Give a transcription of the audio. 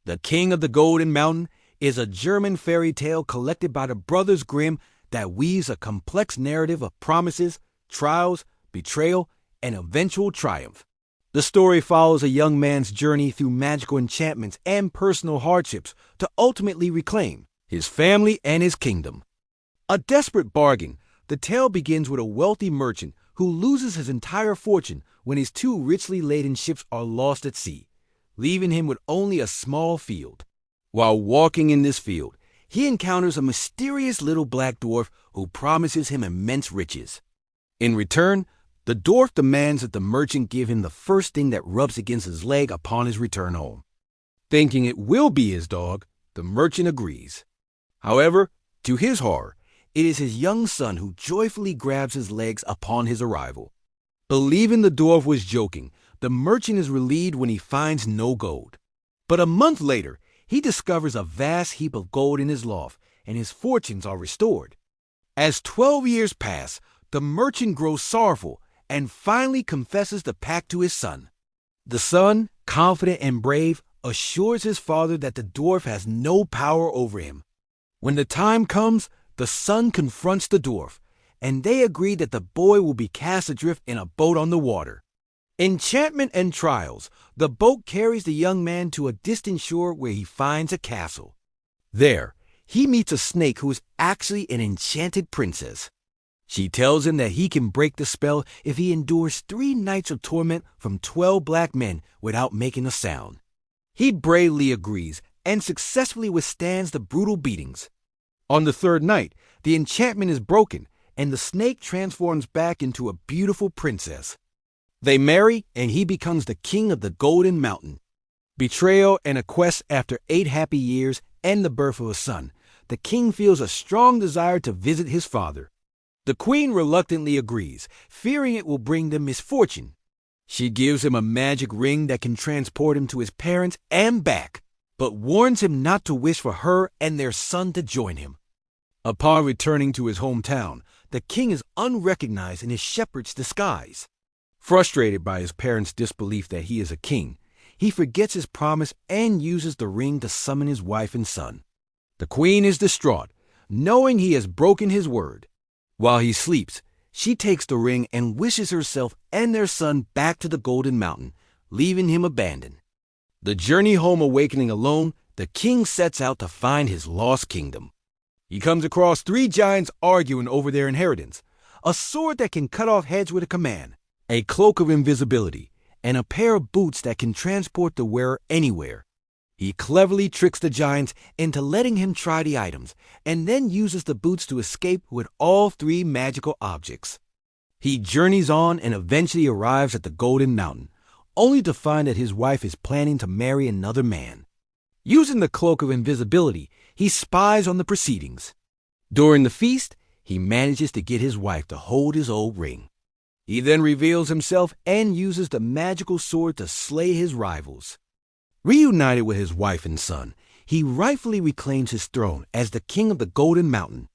The King of the Golden Mountain is a German fairy tale collected by the Brothers Grimm that weaves a complex narrative of promises, trials, betrayal, and eventual triumph. The story follows a young man's journey through magical enchantments and personal hardships to ultimately reclaim his family and his kingdom. A desperate bargain, the tale begins with a wealthy merchant who loses his entire fortune when his two richly laden ships are lost at sea, leaving him with only a small field. While walking in this field, he encounters a mysterious little black dwarf who promises him immense riches. In return, the dwarf demands that the merchant give him the first thing that rubs against his leg upon his return home. Thinking it will be his dog, the merchant agrees. However, to his horror, it is his young son who joyfully grabs his legs upon his arrival. Believing the dwarf was joking, the merchant is relieved when he finds no gold. But a month later, he discovers a vast heap of gold in his loft, and his fortunes are restored. As 12 years pass, the merchant grows sorrowful and finally confesses the pact to his son. The son, confident and brave, assures his father that the dwarf has no power over him. When the time comes, the son confronts the dwarf, and they agree that the boy will be cast adrift in a boat on the water. Enchantment and trials, the boat carries the young man to a distant shore where he finds a castle. There, he meets a snake who is actually an enchanted princess. She tells him that he can break the spell if he endures 3 nights of torment from 12 black men without making a sound. He bravely agrees and successfully withstands the brutal beatings. On the 3rd night, the enchantment is broken, and the snake transforms back into a beautiful princess. They marry, and he becomes the king of the Golden Mountain. Betrayal and a quest after 8 happy years and the birth of a son, the king feels a strong desire to visit his father. The queen reluctantly agrees, fearing it will bring them misfortune. She gives him a magic ring that can transport him to his parents and back, but warns him not to wish for her and their son to join him. Upon returning to his hometown, the king is unrecognized in his shepherd's disguise. Frustrated by his parents' disbelief that he is a king, he forgets his promise and uses the ring to summon his wife and son. The queen is distraught, knowing he has broken his word. While he sleeps, she takes the ring and wishes herself and their son back to the Golden Mountain, leaving him abandoned. The journey home awakening alone, the king sets out to find his lost kingdom. He comes across 3 giants arguing over their inheritance, a sword that can cut off heads with a command, a cloak of invisibility, and a pair of boots that can transport the wearer anywhere. He cleverly tricks the giants into letting him try the items, and then uses the boots to escape with all 3 magical objects. He journeys on and eventually arrives at the Golden Mountain, only to find that his wife is planning to marry another man. Using the cloak of invisibility, he spies on the proceedings. During the feast, he manages to get his wife to hold his old ring. He then reveals himself and uses the magical sword to slay his rivals. Reunited with his wife and son, he rightfully reclaims his throne as the king of the Golden Mountain.